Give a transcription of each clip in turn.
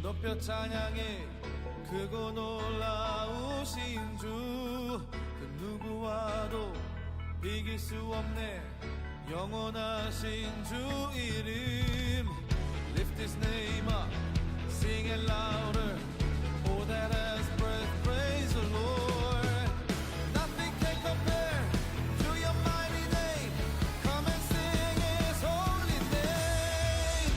높여 찬양해 크고 놀라우신 주 그 누구와도 이길 수 없네 영원하신 주 이름 Lift his name up Sing it louder All that has breath praise the Lord Nothing can compare to your mighty name Come and sing his holy name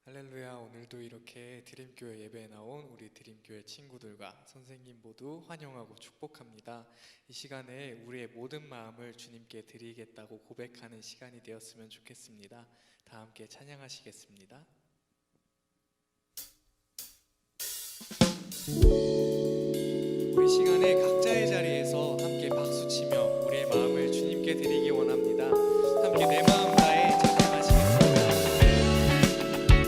할렐루야. 오늘도 이렇게 드림교회 예배에 나온 우리 드림교회 친구들과 선생님 모두 환영하고 축복합니다. 이 시간에 우리의 모든 마음을 주님께 드리겠다고 고백하는 시간이 되었으면 좋겠습니다. 다 함께 찬양하시겠습니다. 우리 시간에 각자의 자리에서 함께 박수치며 우리의 마음을 주님께 드리기 원합니다. 함께 내 마음 다해 찬양하시겠습니다. 내 마음 다해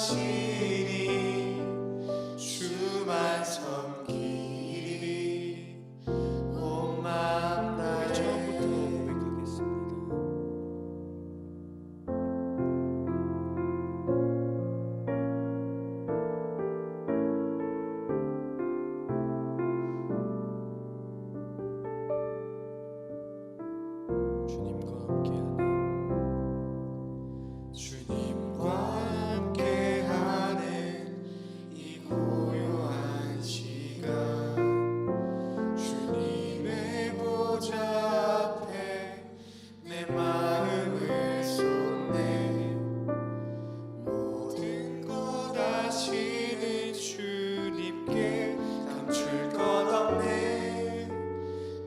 것이니 주만 섬기리 온 마음 다해. 처음부터 고백하겠습니다. 주님과 함께하는 주님과 함께하는 이 고요한 시간 주님의 보좌 앞에 내 마음을 쏟네. 모든 것 아시는 주님께 감출 것 없네.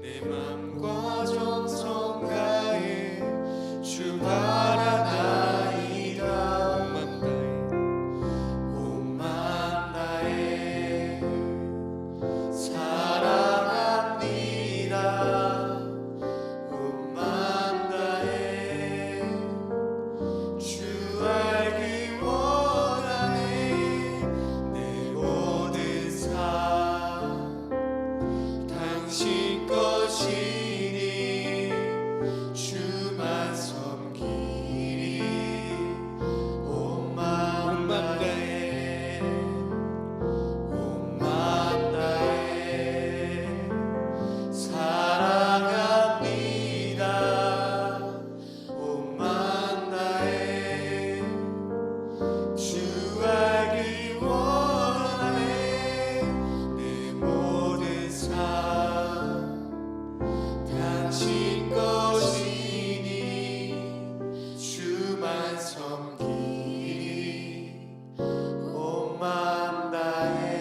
내 맘과 정성 다해 주 바라나이다. 온 마음 다해 사랑합니다. 온 마음 다해 주 알기 원하네. 내 모든 삶 당신 것이니 주만 섬기리 온 마음 다해. 온 마음 다해 사랑합니다. 온 마음 다해 주 알기 원하네. 내 모든 삶 당신 것이니 주만 섬기리 온 마음 다해.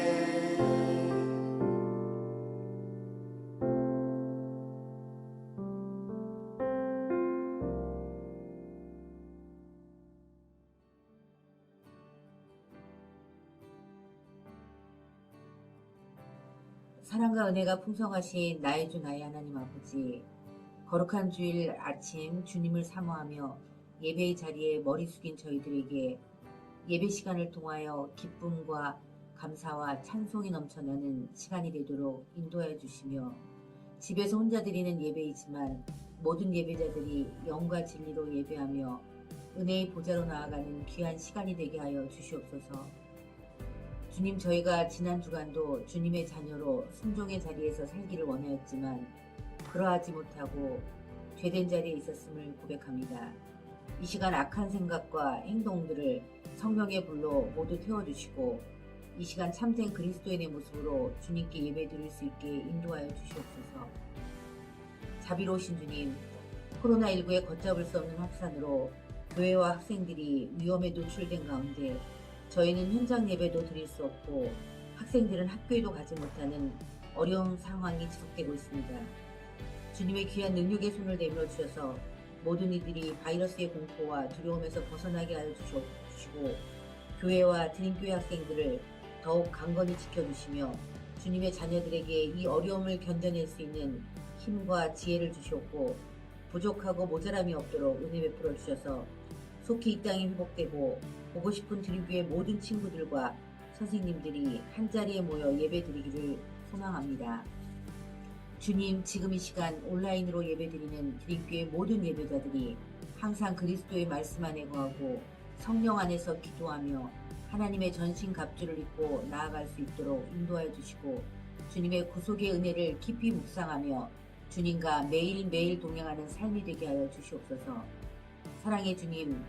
사랑과 은혜가 풍성하신 나의 주 나의 하나님 아버지, 거룩한 주일 아침 주님을 사모하며 예배의 자리에 머리 숙인 저희들에게 예배 시간을 통하여 기쁨과 감사와 찬송이 넘쳐나는 시간이 되도록 인도하여 주시며, 집에서 혼자 드리는 예배이지만 모든 예배자들이 영과 진리로 예배하며 은혜의 보좌로 나아가는 귀한 시간이 되게 하여 주시옵소서. 주님, 저희가 지난 주간도 주님의 자녀로 순종의 자리에서 살기를 원하였지만 그러하지 못하고 죄된 자리에 있었음을 고백합니다. 이 시간 악한 생각과 행동들을 성령의 불로 모두 태워주시고 이 시간 참된 그리스도인의 모습으로 주님께 예배드릴 수 있게 인도하여 주시옵소서. 자비로우신 주님, 코로나19의 걷잡을 수 없는 확산으로 교회와 학생들이 위험에 노출된 가운데 저희는 현장 예배도 드릴 수 없고 학생들은 학교에도 가지 못하는 어려운 상황이 지속되고 있습니다. 주님의 귀한 능력의 손을 내밀어 주셔서 모든 이들이 바이러스의 공포와 두려움에서 벗어나게 하여 주시고 교회와 드림교회 학생들을 더욱 강건히 지켜주시며 주님의 자녀들에게 이 어려움을 견뎌낼 수 있는 힘과 지혜를 주셨고 부족하고 모자람이 없도록 은혜 베풀어 주셔서 속히 이 땅이 회복되고 보고 싶은 드림교회 모든 친구들과 선생님들이 한자리에 모여 예배드리기를 소망합니다. 주님, 지금 이 시간 온라인으로 예배드리는 드림교회 모든 예배자들이 항상 그리스도의 말씀 안에 거하고 성령 안에서 기도하며 하나님의 전신갑주를 입고 나아갈 수 있도록 인도하여 주시고 주님의 구속의 은혜를 깊이 묵상하며 주님과 매일매일 동행하는 삶이 되게 하여 주시옵소서. 사랑의 주님,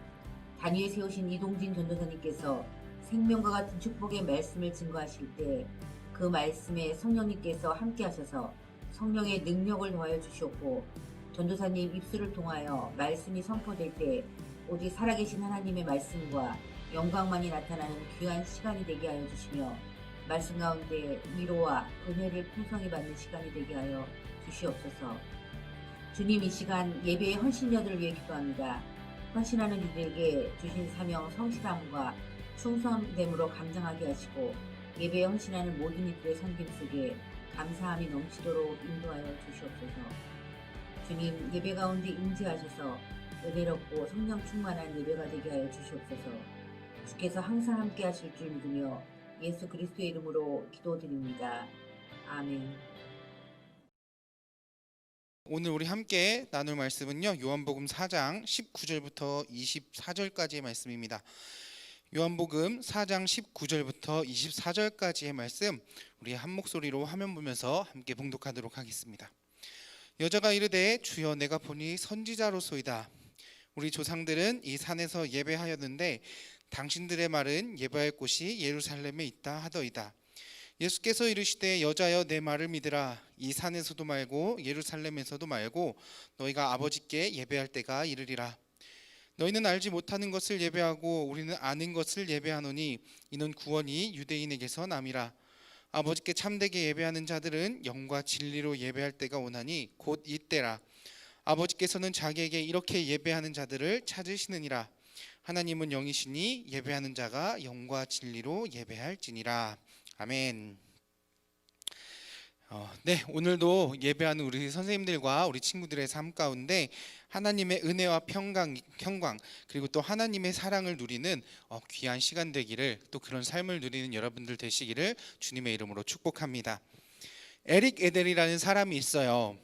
단위에 세우신 이동진 전도사님께서 생명과 같은 축복의 말씀을 증거하실 때 그 말씀에 성령님께서 함께 하셔서 성령의 능력을 더하여 주셨고 전도사님 입술을 통하여 말씀이 선포될 때 오직 살아계신 하나님의 말씀과 영광만이 나타나는 귀한 시간이 되게 하여 주시며 말씀 가운데 위로와 은혜를 풍성히 받는 시간이 되게 하여 주시옵소서. 주님, 이 시간 예배의 헌신자들을 위해 기도합니다. 헌신하는 이들에게 주신 사명 성실함과 충성됨으로 감당하게 하시고 예배에 헌신하는 모든 이들의 섬김 속에 감사함이 넘치도록 인도하여 주시옵소서. 주님, 예배 가운데 임재하셔서 은혜롭고 성령 충만한 예배가 되게 하여 주시옵소서. 주께서 항상 함께 하실 줄 믿으며 예수 그리스도의 이름으로 기도드립니다. 아멘. 오늘 우리 함께 나눌 말씀은요, 요한복음 4장 19절부터 24절까지의 말씀입니다. 요한복음 4장 19절부터 24절까지의 말씀, 우리 한 목소리로 화면 보면서 함께 봉독하도록 하겠습니다. 여자가 이르되 주여 내가 보니 선지자로소이다. 우리 조상들은 이 산에서 예배하였는데 당신들의 말은 예배할 곳이 예루살렘에 있다 하더이다. 예수께서 이르시되 여자여 내 말을 믿으라. 이 산에서도 말고 예루살렘에서도 말고 너희가 아버지께 예배할 때가 이르리라. 너희는 알지 못하는 것을 예배하고 우리는 아는 것을 예배하노니 이는 구원이 유대인에게서 남이라. 아버지께 참되게 예배하는 자들은 영과 진리로 예배할 때가 오나니 곧 이때라. 아버지께서는 자기에게 이렇게 예배하는 자들을 찾으시느니라. 하나님은 영이시니 예배하는 자가 영과 진리로 예배할지니라. 아멘. 오늘도 예배하는 우리 선생님들과 우리 친구들의 삶 가운데 하나님의 은혜와 평강 그리고 또 하나님의 사랑을 누리는 귀한 시간 되기를, 또 그런 삶을 누리는 여러분들 되시기를 주님의 이름으로 축복합니다. 에릭 에델이라는 사람이 있어요.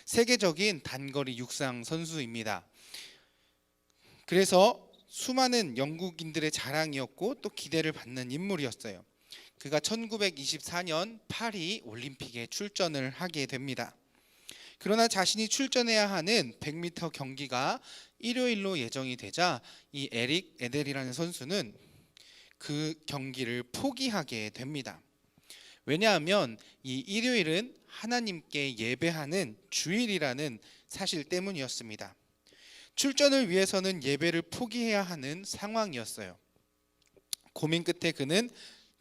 세계적인 단거리 육상 선수입니다. 그래서 수많은 영국인들의 자랑이었고 또 기대를 받는 인물이었어요. 그가 1924년 파리 올림픽에 출전을 하게 됩니다. 그러나 자신이 출전해야 하는 100m 경기가 일요일로 예정이 되자 이 에릭 에델이라는 선수는 그 경기를 포기하게 됩니다. 왜냐하면 이 일요일은 하나님께 예배하는 주일이라는 사실 때문이었습니다. 출전을 위해서는 예배를 포기해야 하는 상황이었어요. 고민 끝에 그는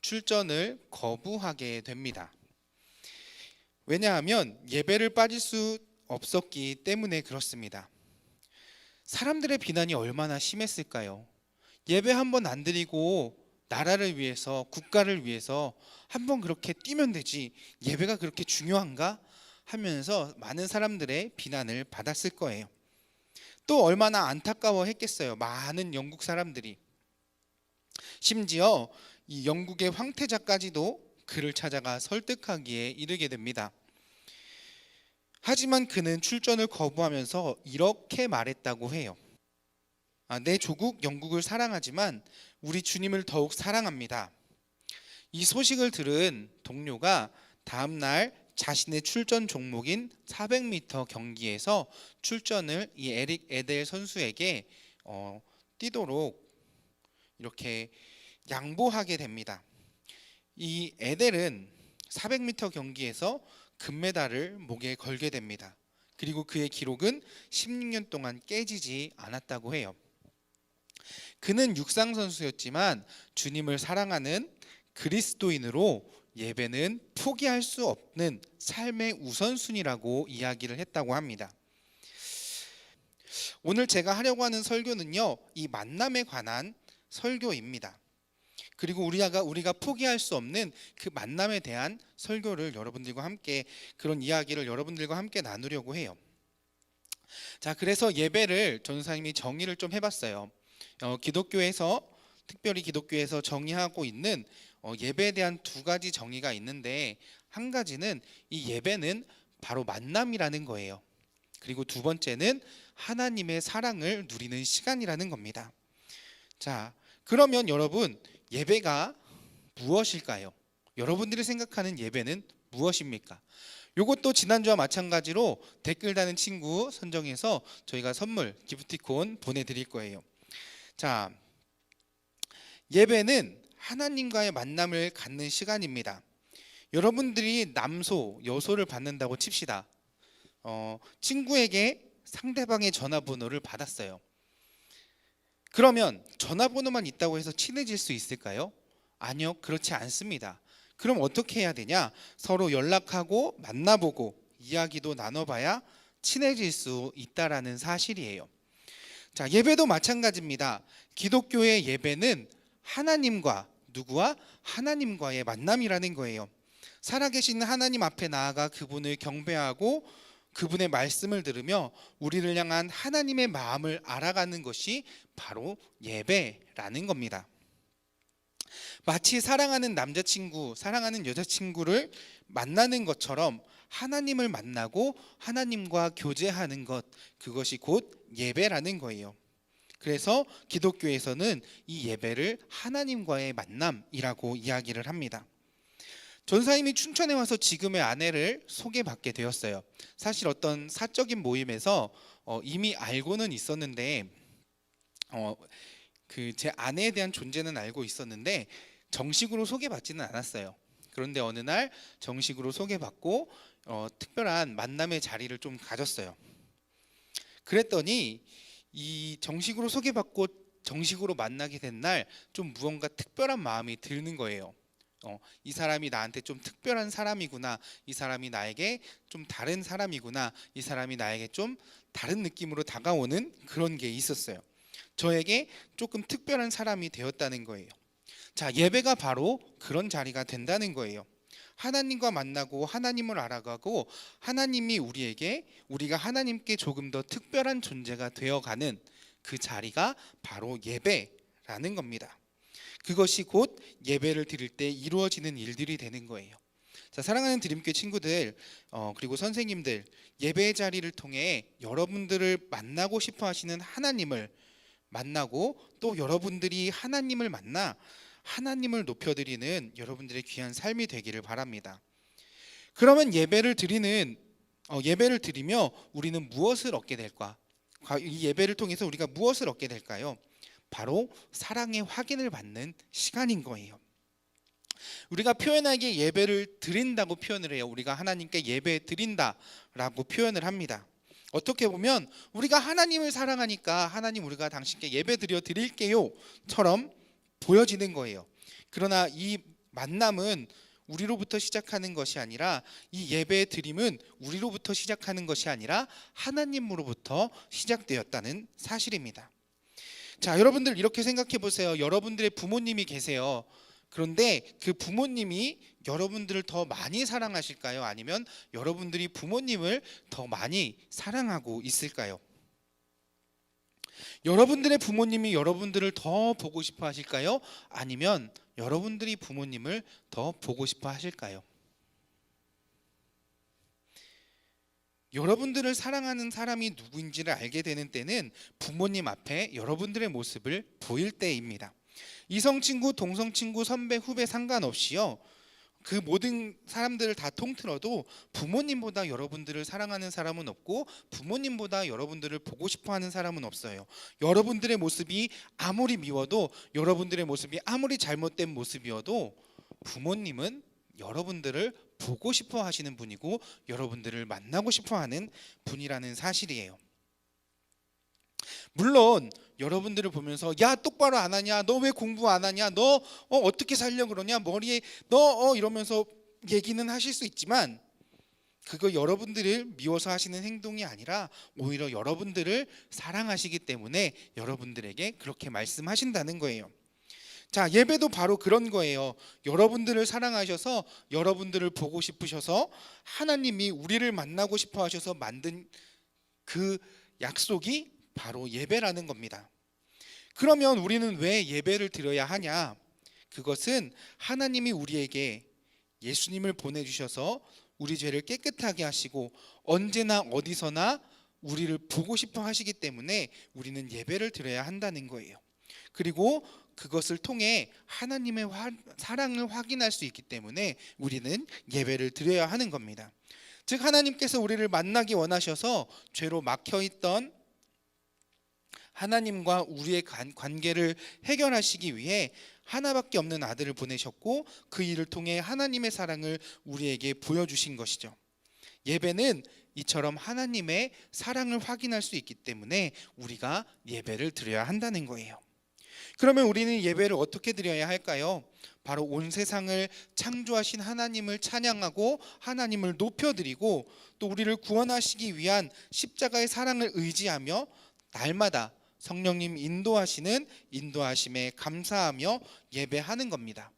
출전을 거부하게 됩니다. 왜냐하면 예배를 빠질 수 없었기 때문에 그렇습니다. 사람들의 비난이 얼마나 심했을까요? 예배 한 번 안 드리고 나라를 위해서, 국가를 위해서 한 번 그렇게 뛰면 되지, 예배가 그렇게 중요한가? 하면서 많은 사람들의 비난을 받았을 거예요. 또 얼마나 안타까워했겠어요. 많은 영국 사람들이. 심지어 이 영국의 황태자까지도 그를 찾아가 설득하기에 이르게 됩니다. 하지만 그는 출전을 거부하면서 이렇게 말했다고 해요. 내 조국 영국을 사랑하지만 우리 주님을 더욱 사랑합니다. 이 소식을 들은 동료가 다음 날 자신의 출전 종목인 400m 경기에서 출전을 이 에릭 에델 선수에게 뛰도록 이렇게 양보하게 됩니다. 이 에델은 400m 경기에서 금메달을 목에 걸게 됩니다. 그리고 그의 기록은 16년 동안 깨지지 않았다고 해요. 그는 육상 선수였지만 주님을 사랑하는 그리스도인으로 예배는 포기할 수 없는 삶의 우선순위라고 이야기를 했다고 합니다. 오늘 제가 하려고 하는 설교는요, 이 만남에 관한 설교입니다. 그리고 우리가 포기할 수 없는 그 만남에 대한 설교를 여러분들과 함께, 그런 이야기를 여러분들과 함께 나누려고 해요. 자, 그래서 예배를 전도사님이 정의를 좀 해봤어요. 기독교에서, 특별히 기독교에서 정의하고 있는 예배에 대한 두 가지 정의가 있는데, 한 가지는 이 예배는 바로 만남이라는 거예요. 그리고 두 번째는 하나님의 사랑을 누리는 시간이라는 겁니다. 자, 그러면 여러분, 예배가 무엇일까요? 여러분들이 생각하는 예배는 무엇입니까? 요것도 지난주와 마찬가지로 댓글 다는 친구 선정해서 저희가 선물, 기프티콘 보내드릴 거예요. 자, 예배는 하나님과의 만남을 갖는 시간입니다. 여러분들이 남소, 여소를 받는다고 칩시다. 친구에게 상대방의 전화번호를 받았어요. 그러면 전화번호만 있다고 해서 친해질 수 있을까요? 아니요, 그렇지 않습니다. 그럼 어떻게 해야 되냐? 서로 연락하고 만나보고 이야기도 나눠봐야 친해질 수 있다라는 사실이에요. 자, 예배도 마찬가지입니다. 기독교의 예배는 하나님과, 누구와? 하나님과의 만남이라는 거예요. 살아계신 하나님 앞에 나아가 그분을 경배하고 그분의 말씀을 들으며 우리를 향한 하나님의 마음을 알아가는 것이 바로 예배라는 겁니다. 마치 사랑하는 남자친구, 사랑하는 여자친구를 만나는 것처럼 하나님을 만나고 하나님과 교제하는 것, 그것이 곧 예배라는 거예요. 그래서 기독교에서는 이 예배를 하나님과의 만남이라고 이야기를 합니다. 전사님이 춘천에 와서 지금의 아내를 소개받게 되었어요. 사실 어떤 사적인 모임에서 이미 알고는 있었는데 제 아내에 대한 존재는 알고 있었는데 정식으로 소개받지는 않았어요. 그런데 어느 날 정식으로 소개받고 특별한 만남의 자리를 좀 가졌어요. 그랬더니 이 정식으로 소개받고 정식으로 만나게 된 날 좀 무언가 특별한 마음이 드는 거예요. 이 사람이 나한테 좀 특별한 사람이구나, 이 사람이 나에게 좀 다른 사람이구나, 이 사람이 나에게 좀 다른 느낌으로 다가오는 그런 게 있었어요. 저에게 조금 특별한 사람이 되었다는 거예요. 자, 예배가 바로 그런 자리가 된다는 거예요. 하나님과 만나고 하나님을 알아가고 하나님이 우리가 하나님께 조금 더 특별한 존재가 되어가는 그 자리가 바로 예배라는 겁니다. 그것이 곧 예배를 드릴 때 이루어지는 일들이 되는 거예요. 자, 사랑하는 드림교회 친구들 그리고 선생님들, 예배의 자리를 통해 여러분들을 만나고 싶어 하시는 하나님을 만나고 또 여러분들이 하나님을 만나 하나님을 높여드리는 여러분들의 귀한 삶이 되기를 바랍니다. 그러면 예배를 드리며 우리는 무엇을 얻게 될까? 이 예배를 통해서 우리가 무엇을 얻게 될까요? 바로 사랑의 확인을 받는 시간인 거예요. 우리가 표현하기에 예배를 드린다고 표현을 해요. 우리가 하나님께 예배 드린다라고 표현을 합니다. 어떻게 보면 우리가 하나님을 사랑하니까 하나님 우리가 당신께 예배 드릴게요처럼 보여지는 거예요. 그러나 이 만남은 우리로부터 시작하는 것이 아니라 이 예배 드림은 우리로부터 시작하는 것이 아니라 하나님으로부터 시작되었다는 사실입니다. 자, 여러분들 이렇게 생각해 보세요. 여러분들의 부모님이 계세요. 그런데 그 부모님이 여러분들을 더 많이 사랑하실까요? 아니면 여러분들이 부모님을 더 많이 사랑하고 있을까요? 여러분들의 부모님이 여러분들을 더 보고 싶어 하실까요? 아니면 여러분들이 부모님을 더 보고 싶어 하실까요? 여러분들을 사랑하는 사람이 누구인지를 알게 되는 때는 부모님 앞에 여러분들의 모습을 보일 때입니다. 이성친구, 동성친구, 선배, 후배 상관없이요, 그 모든 사람들을 다 통틀어도 부모님보다 여러분들을 사랑하는 사람은 없고 부모님보다 여러분들을 보고 싶어하는 사람은 없어요. 여러분들의 모습이 아무리 미워도, 여러분들의 모습이 아무리 잘못된 모습이어도 부모님은 여러분들을 보고 싶어 하시는 분이고 여러분들을 만나고 싶어 하는 분이라는 사실이에요. 물론 여러분들을 보면서 야 똑바로 안 하냐, 너 왜 공부 안 하냐, 너 어떻게 살려고 그러냐, 머리에 너 이러면서 얘기는 하실 수 있지만 그거 여러분들을 미워서 하시는 행동이 아니라 오히려 여러분들을 사랑하시기 때문에 여러분들에게 그렇게 말씀하신다는 거예요. 자, 예배도 바로 그런 거예요. 여러분들을 사랑하셔서 여러분들을 보고 싶으셔서 하나님이 우리를 만나고 싶어 하셔서 만든 그 약속이 바로 예배라는 겁니다. 그러면 우리는 왜 예배를 드려야 하냐? 그것은 하나님이 우리에게 예수님을 보내주셔서 우리 죄를 깨끗하게 하시고 언제나 어디서나 우리를 보고 싶어 하시기 때문에 우리는 예배를 드려야 한다는 거예요. 그리고 그것을 통해 하나님의 사랑을 확인할 수 있기 때문에 우리는 예배를 드려야 하는 겁니다. 즉 하나님께서 우리를 만나기 원하셔서 죄로 막혀있던 하나님과 우리의 관계를 해결하시기 위해 하나밖에 없는 아들을 보내셨고 그 일을 통해 하나님의 사랑을 우리에게 보여주신 것이죠. 예배는 이처럼 하나님의 사랑을 확인할 수 있기 때문에 우리가 예배를 드려야 한다는 거예요. 그러면 우리는 예배를 어떻게 드려야 할까요? 바로 온 세상을 창조하신 하나님을 찬양하고 하나님을 높여드리고 또 우리를 구원하시기 위한 십자가의 사랑을 의지하며 날마다 성령님 인도하심에 감사하며 예배하는 겁니다.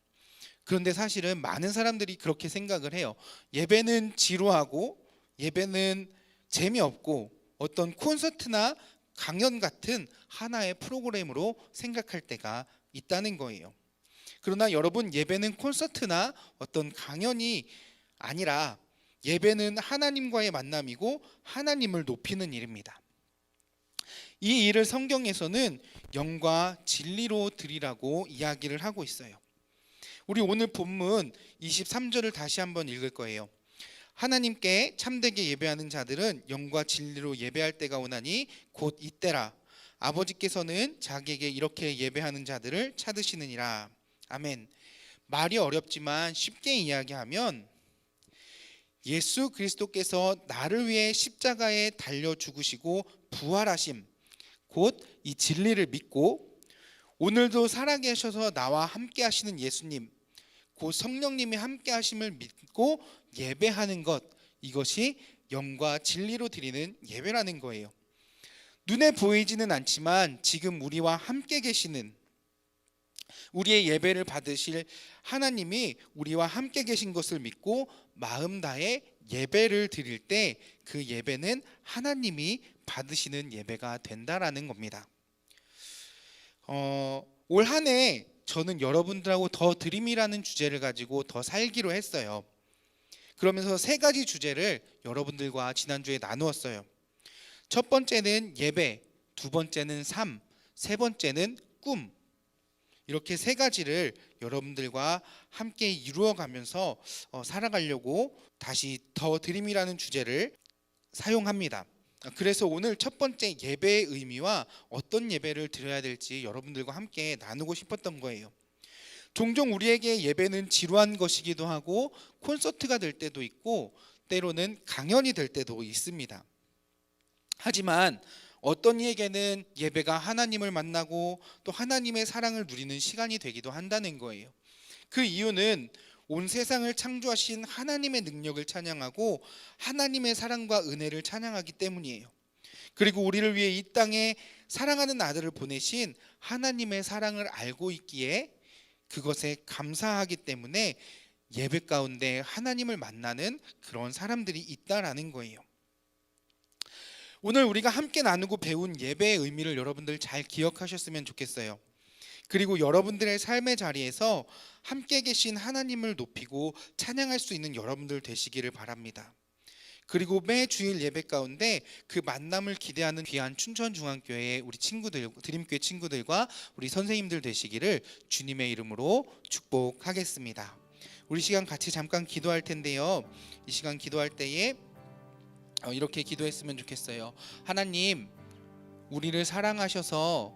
그런데 사실은 많은 사람들이 그렇게 생각을 해요. 예배는 지루하고 예배는 재미없고 어떤 콘서트나 강연 같은 하나의 프로그램으로 생각할 때가 있다는 거예요. 그러나 여러분, 예배는 콘서트나 어떤 강연이 아니라 예배는 하나님과의 만남이고 하나님을 높이는 일입니다. 이 일을 성경에서는 영과 진리로 드리라고 이야기를 하고 있어요. 우리 오늘 본문 23절을 다시 한번 읽을 거예요. 하나님께 참되게 예배하는 자들은 영과 진리로 예배할 때가 오나니 곧 이때라. 아버지께서는 자기에게 이렇게 예배하는 자들을 찾으시느니라. 아멘. 말이 어렵지만 쉽게 이야기하면 예수 그리스도께서 나를 위해 십자가에 달려 죽으시고 부활하심, 곧 이 진리를 믿고 오늘도 살아계셔서 나와 함께 하시는 예수님, 곧 성령님이 함께 하심을 믿고 예배하는 것, 이것이 영과 진리로 드리는 예배라는 거예요. 눈에 보이지는 않지만 지금 우리와 함께 계시는, 우리의 예배를 받으실 하나님이 우리와 함께 계신 것을 믿고 마음 다해 예배를 드릴 때 그 예배는 하나님이 받으시는 예배가 된다라는 겁니다. 올 한 해 저는 여러분들하고 더 드림이라는 주제를 가지고 더 살기로 했어요. 그러면서 세 가지 주제를 여러분들과 지난주에 나누었어요. 첫 번째는 예배, 두 번째는 삶, 세 번째는 꿈. 이렇게 세 가지를 여러분들과 함께 이루어가면서 살아가려고 다시 더 드림이라는 주제를 사용합니다. 그래서 오늘 첫 번째 예배의 의미와 어떤 예배를 드려야 될지 여러분들과 함께 나누고 싶었던 거예요. 종종 우리에게 예배는 지루한 것이기도 하고 콘서트가 될 때도 있고 때로는 강연이 될 때도 있습니다. 하지만 어떤 이에게는 예배가 하나님을 만나고 또 하나님의 사랑을 누리는 시간이 되기도 한다는 거예요. 그 이유는 온 세상을 창조하신 하나님의 능력을 찬양하고 하나님의 사랑과 은혜를 찬양하기 때문이에요. 그리고 우리를 위해 이 땅에 사랑하는 아들을 보내신 하나님의 사랑을 알고 있기에 그것에 감사하기 때문에 예배 가운데 하나님을 만나는 그런 사람들이 있다라는 거예요. 오늘 우리가 함께 나누고 배운 예배의 의미를 여러분들 잘 기억하셨으면 좋겠어요. 그리고 여러분들의 삶의 자리에서 함께 계신 하나님을 높이고 찬양할 수 있는 여러분들 되시기를 바랍니다. 그리고 매 주일 예배 가운데 그 만남을 기대하는 귀한 춘천중앙교회 우리 친구들, 드림교회 친구들과 우리 선생님들 되시기를 주님의 이름으로 축복하겠습니다. 우리 시간 같이 잠깐 기도할 텐데요. 이 시간 기도할 때에 이렇게 기도했으면 좋겠어요. 하나님, 우리를 사랑하셔서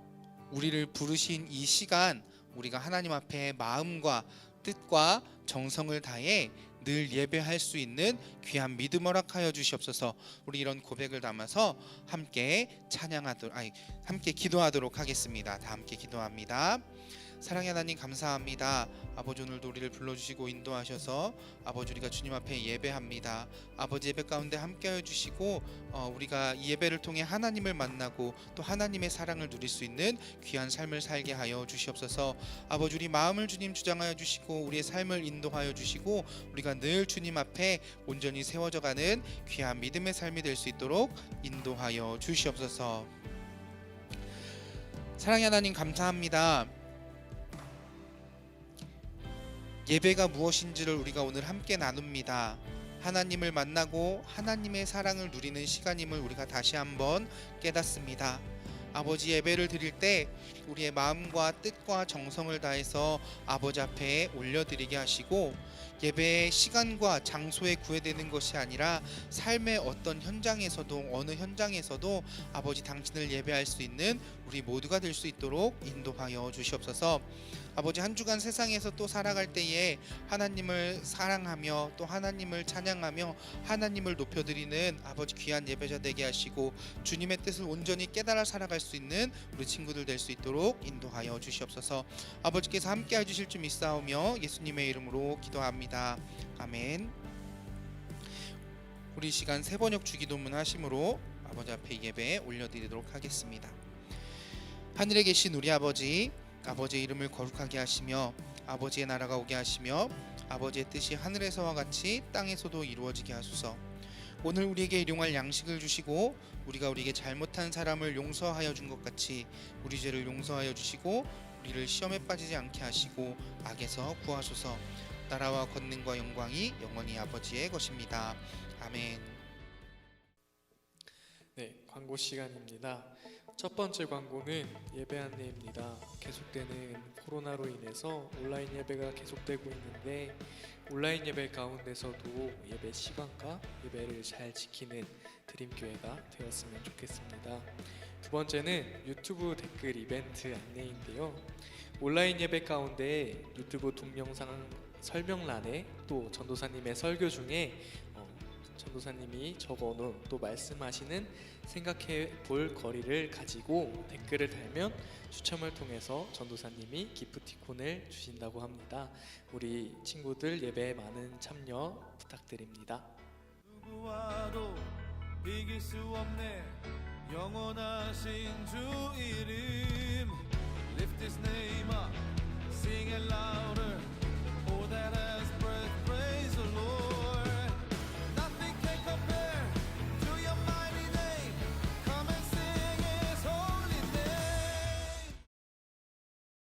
우리를 부르신 이 시간, 우리가 하나님 앞에 마음과 뜻과 정성을 다해 늘 예배할 수 있는 귀한 믿음 허락하여 주시옵소서. 우리 이런 고백을 담아서 함께 함께 기도하도록 하겠습니다. 다 함께 기도합니다. 사랑의 하나님, 감사합니다. 아버지, 오늘도 우리를 불러주시고 인도하셔서 아버지, 우리가 주님 앞에 예배합니다. 아버지, 예배 가운데 함께하여 주시고 우리가 이 예배를 통해 하나님을 만나고 또 하나님의 사랑을 누릴 수 있는 귀한 삶을 살게 하여 주시옵소서. 아버지, 우리 마음을 주님 주장하여 주시고 우리의 삶을 인도하여 주시고 우리가 늘 주님 앞에 온전히 세워져가는 귀한 믿음의 삶이 될 수 있도록 인도하여 주시옵소서. 사랑의 하나님, 감사합니다. 예배가 무엇인지를 우리가 오늘 함께 나눕니다. 하나님을 만나고 하나님의 사랑을 누리는 시간임을 우리가 다시 한번 깨닫습니다. 아버지, 예배를 드릴 때 우리의 마음과 뜻과 정성을 다해서 아버지 앞에 올려드리게 하시고 예배의 시간과 장소에 구애되는 것이 아니라 삶의 어떤 현장에서도 어느 현장에서도 아버지 당신을 예배할 수 있는 우리 모두가 될 수 있도록 인도하여 주시옵소서. 아버지, 한 주간 세상에서 또 살아갈 때에 하나님을 사랑하며 또 하나님을 찬양하며 하나님을 높여드리는 아버지 귀한 예배자 되게 하시고 주님의 뜻을 온전히 깨달아 살아갈 수 있는 우리 친구들 될 수 있도록 인도하여 주시옵소서. 아버지께서 함께 해주실 줄 믿사오며 예수님의 이름으로 기도합니다. 아멘. 우리 시간 세번역 주기도문 하심으로 아버지 앞에 예배 올려드리도록 하겠습니다. 하늘에 계신 우리 아버지, 아버지의 이름을 거룩하게 하시며 아버지의 나라가 오게 하시며 아버지의 뜻이 하늘에서와 같이 땅에서도 이루어지게 하소서. 오늘 우리에게 일용할 양식을 주시고 우리가 우리에게 잘못한 사람을 용서하여 준 것 같이 우리 죄를 용서하여 주시고 우리를 시험에 빠지지 않게 하시고 악에서 구하소서. 나라와 권능과 영광이 영원히 아버지의 것입니다. 아멘. 네, 광고 시간입니다. 첫 번째 광고는 예배 안내입니다. 계속되는 코로나로 인해서 온라인 예배가 계속되고 있는데 온라인 예배 가운데서도 예배 시간과 예배를 잘 지키는 드림교회가 되었으면 좋겠습니다. 두 번째는 유튜브 댓글 이벤트 안내인데요. 온라인 예배 가운데 유튜브 동영상 설명란에 또 전도사님의 설교 중에 전도사님이 적어놓은 또 말씀하시는 생각해 볼 거리를 가지고 댓글을 달면 추첨을 통해서 전도사님이 기프티콘을 주신다고 합니다. 우리 친구들 예배에 많은 참여 부탁드립니다. 누구와도 이길 수 없네 영원하신 주 이름 Lift his name up Sing it loud